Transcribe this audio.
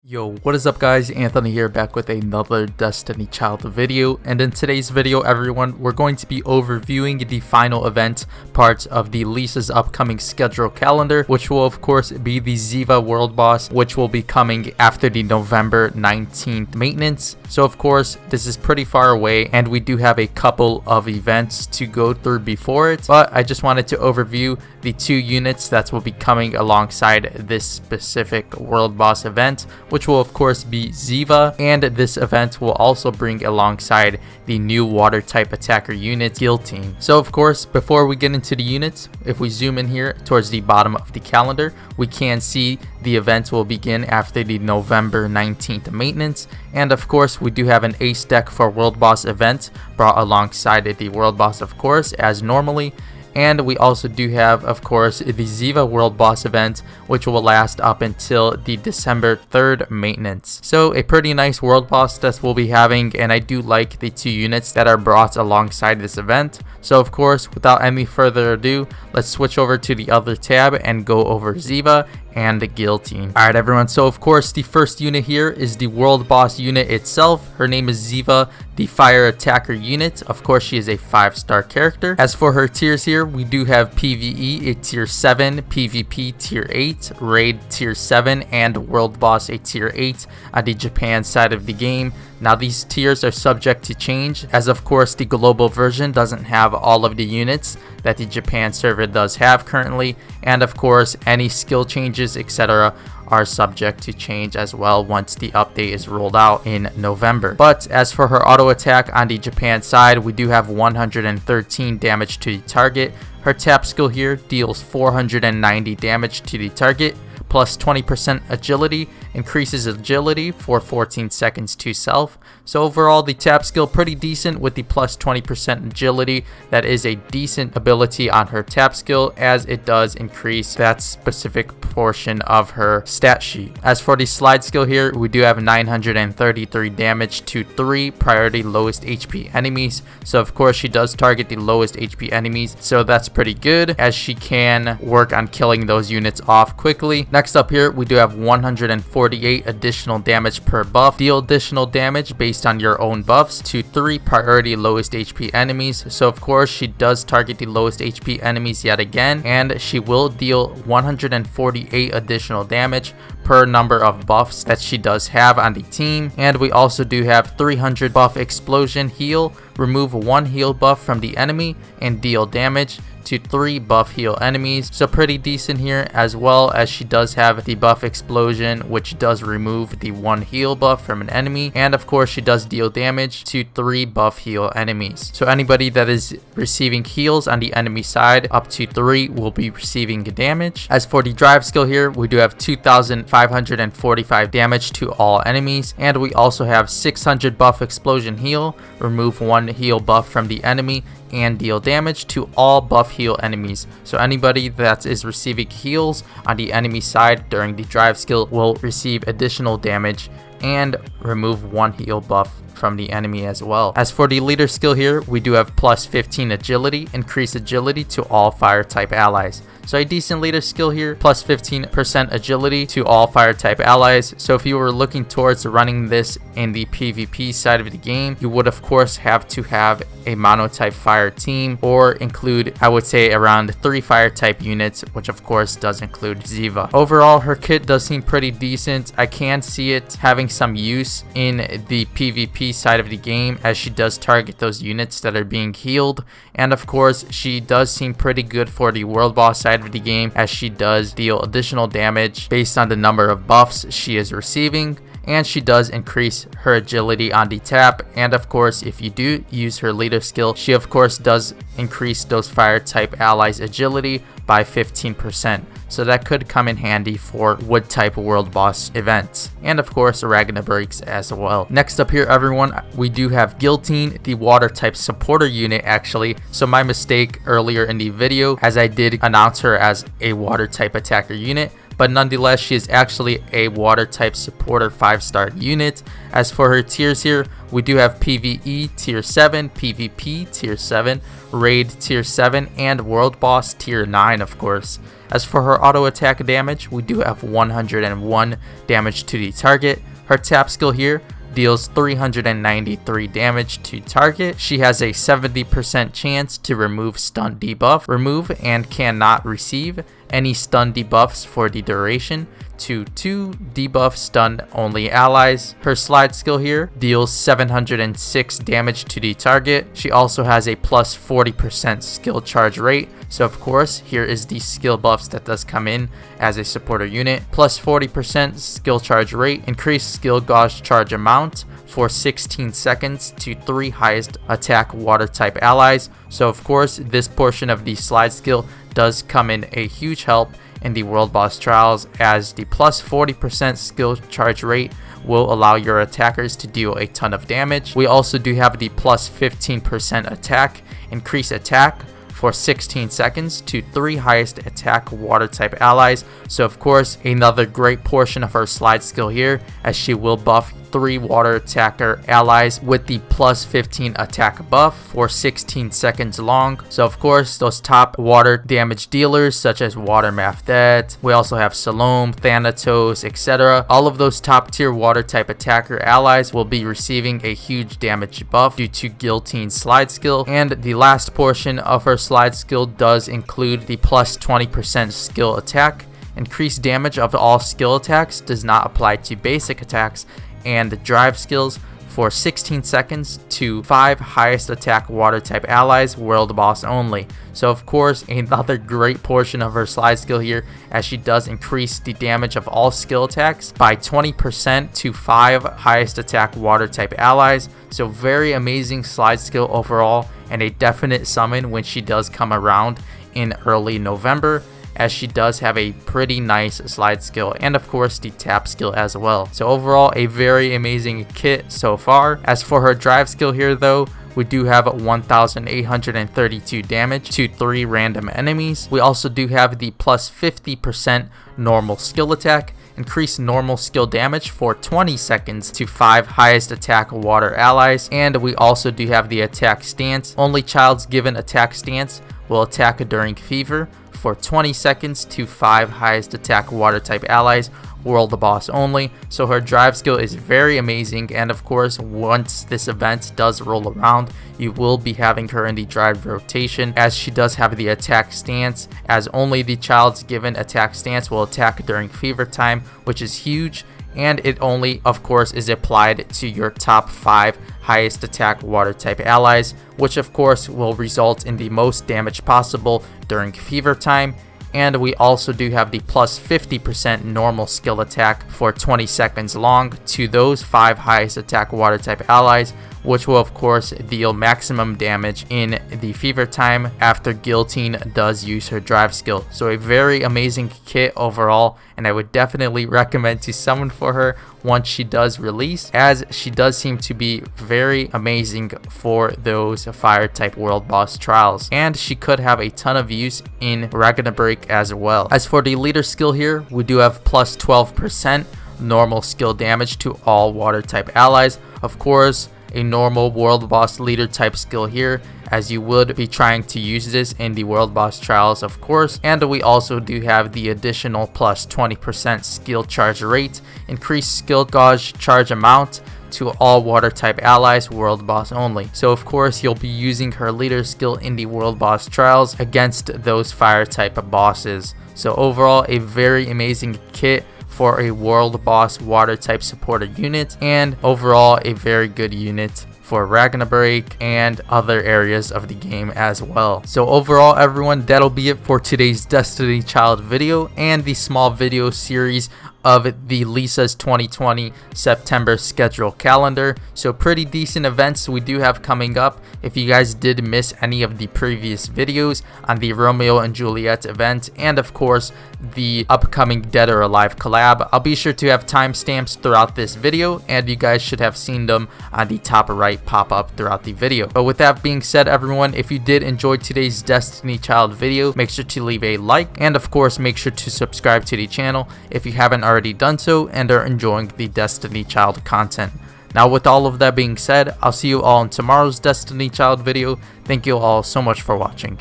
Yo, what is up guys? Anthony here, back with another Destiny Child video, and in today's video everyone, we're going to be overviewing the final event parts of the Lisa's upcoming schedule calendar, which will of course be the Ziva World Boss, which will be coming after the November 19th maintenance. So of course this is pretty far away and we do have a couple of events to go through before it, but I just wanted to overview the two units that will be coming alongside this specific World Boss event, which will of course be Ziva, and this event will also bring alongside the new water type attacker unit Giltine. So of course, before we get into the units, if we zoom in here towards the bottom of the calendar, we can see the event will begin after the November 19th maintenance, and of course we do have an ace deck for World Boss event brought alongside the World Boss of course as normally. And we also do have, of course, the Ziva World Boss event, which will last up until the December 3rd maintenance. So a pretty nice World Boss that we'll be having, and I do like the two units that are brought alongside this event. So of course, without any further ado, let's switch over to the other tab and go over Ziva and the Giltine. Alright everyone, so of course the first unit here is the World Boss unit itself. Her name is Ziva, the Fire Attacker unit. Of course she is a 5-star character. As for her tiers here, we do have PvE a tier 7, PvP tier 8, Raid tier 7, and World Boss a tier 8 on the Japan side of the game. Now these tiers are subject to change, as of course the global version doesn't have all of the units that the Japan server does have currently, and of course any skill changes etc. are subject to change as well once the update is rolled out in November. But as for her auto attack on the Japan side, we do have 113 damage to the target. Her tap skill here deals 490 damage to the target, plus 20% agility, increases agility for 14 seconds to self. So overall the tap skill pretty decent with the plus 20% agility. That is a decent ability on her tap skill, as it does increase that specific portion of her stat sheet. As for the slide skill here, we do have 933 damage to 3 priority lowest HP enemies. So of course she does target the lowest HP enemies, so that's pretty good as she can work on killing those units off quickly. Next up here, we do have 148 additional damage per buff. Deal additional damage based on your own buffs to 3 priority lowest HP enemies. So of course she does target the lowest HP enemies yet again, and she will deal 148 additional damage per number of buffs that she does have on the team. And we also do have 300 buff explosion heal, remove 1 heal buff from the enemy and deal damage to 3 buff heal enemies. So pretty decent here, as well as she does have the buff explosion, which does remove the 1 heal buff from an enemy, and of course she does deal damage to 3 buff heal enemies. So anybody that is receiving heals on the enemy side up to 3 will be receiving damage. As for the drive skill here, we do have 2545 damage to all enemies, and we also have 600 buff explosion heal, remove 1 heal buff from the enemy and deal damage to all buff heal enemies. So anybody that is receiving heals on the enemy side during the drive skill will receive additional damage and remove 1 heal buff from the enemy as well. As for the leader skill here, we do have plus 15 agility, increase agility to all fire type allies. So a decent leader skill here, plus 15% agility to all fire type allies. So if you were looking towards running this in the PvP side of the game, you would of course have to have a mono type fire team, or include, I would say, around 3 fire type units, which of course does include Ziva. Overall, her kit does seem pretty decent. I can see it having some use in the PvP side of the game, as she does target those units that are being healed, and of course she does seem pretty good for the World Boss side of the game, as she does deal additional damage based on the number of buffs she is receiving, and she does increase her agility on the tap. And of course if you do use her leader skill, she of course does increase those fire type allies agility by 15%. So that could come in handy for wood type World Boss events, and of course Ragna breaks as well. Next up here everyone, we do have Giltine, the water type supporter unit actually. So my mistake earlier in the video, as I did announce her as a water type attacker unit, but nonetheless she is actually a water type supporter 5-star unit. As for her tiers here, we do have PvE tier 7, PvP tier 7, Raid tier 7, and World Boss tier 9 of course. As for her auto attack damage, we do have 101 damage to the target. Her tap skill here deals 393 damage to target. She has a 70% chance to remove stun debuff, remove and cannot receive any stun debuffs for the duration to 2 debuff stun only allies. Her slide skill here deals 706 damage to the target. She also has a plus 40% skill charge rate. So of course, here is the skill buffs that does come in as a supporter unit. Plus 40% skill charge rate, increased skill gauge charge amount for 16 seconds to 3 highest attack water type allies. So of course, this portion of the slide skill does come in a huge help in the World Boss Trials, as the plus 40% skill charge rate will allow your attackers to deal a ton of damage. We also do have the plus 15% attack, increase attack for 16 seconds to 3 highest attack water type allies. So of course, another great portion of her slide skill here, as she will buff 3 water attacker allies with the plus 15 attack buff for 16 seconds long. So of course, those top water damage dealers such as Water Mafdet, we also have Salome, Thanatos, etc. All of those top tier water type attacker allies will be receiving a huge damage buff due to Giltine's slide skill. And the last portion of her slide skill does include the plus 20% skill attack. Increased damage of all skill attacks does not apply to basic attacks and drive skills for 16 seconds to 5 highest attack water type allies, world boss only. So of course, another great portion of her slide skill here, as she does increase the damage of all skill attacks by 20% to 5 highest attack water type allies. So very amazing slide skill overall, and a definite summon when she does come around in early November, as she does have a pretty nice slide skill and of course the tap skill as well. So overall, a very amazing kit so far. As for her drive skill here though, we do have 1,832 damage to 3 random enemies. We also do have the plus 50% normal skill attack, increase normal skill damage for 20 seconds to 5 highest attack water allies, and we also do have the attack stance. Only childs given attack stance will attack during fever for 20 seconds to 5 highest attack water type allies, world boss only. So her drive skill is very amazing, and of course, once this event does roll around, you will be having her in the drive rotation, as she does have the attack stance, as only the child's given attack stance will attack during fever time, which is huge. And it only of course is applied to your top 5 highest attack water type allies, which of course will result in the most damage possible during fever time. And we also do have the plus 50% normal skill attack for 20 seconds long to those 5 highest attack water type allies, which will of course deal maximum damage in the fever time after Giltine does use her drive skill. So a very amazing kit overall, and I would definitely recommend to summon for her once she does release, as she does seem to be very amazing for those fire type world boss trials, and she could have a ton of use in Ragnarok as well. As for the leader skill here, we do have plus 12% normal skill damage to all water type allies. Of course, a normal world boss leader type skill here, as you would be trying to use this in the world boss trials of course. And we also do have the additional plus 20% skill charge rate, increased skill gauge charge amount to all water type allies, world boss only. So of course, you'll be using her leader skill in the world boss trials against those fire type bosses. So overall, a very amazing kit for a world boss water type supporter unit, and overall a very good unit for Ragnarok and other areas of the game as well. So overall everyone, that'll be it for today's Destiny Child video and the small video series of the Lisa's 2020 September schedule calendar. So pretty decent events we do have coming up. If you guys did miss any of the previous videos on the Romeo and Juliet event, and of course the upcoming Dead or Alive collab, I'll be sure to have timestamps throughout this video, and you guys should have seen them on the top right pop up throughout the video. But with that being said everyone, if you did enjoy today's Destiny Child video, make sure to leave a like, and of course make sure to subscribe to the channel if you haven't already done so and are enjoying the Destiny Child content. Now with all of that being said, I'll see you all in tomorrow's Destiny Child video. Thank you all so much for watching.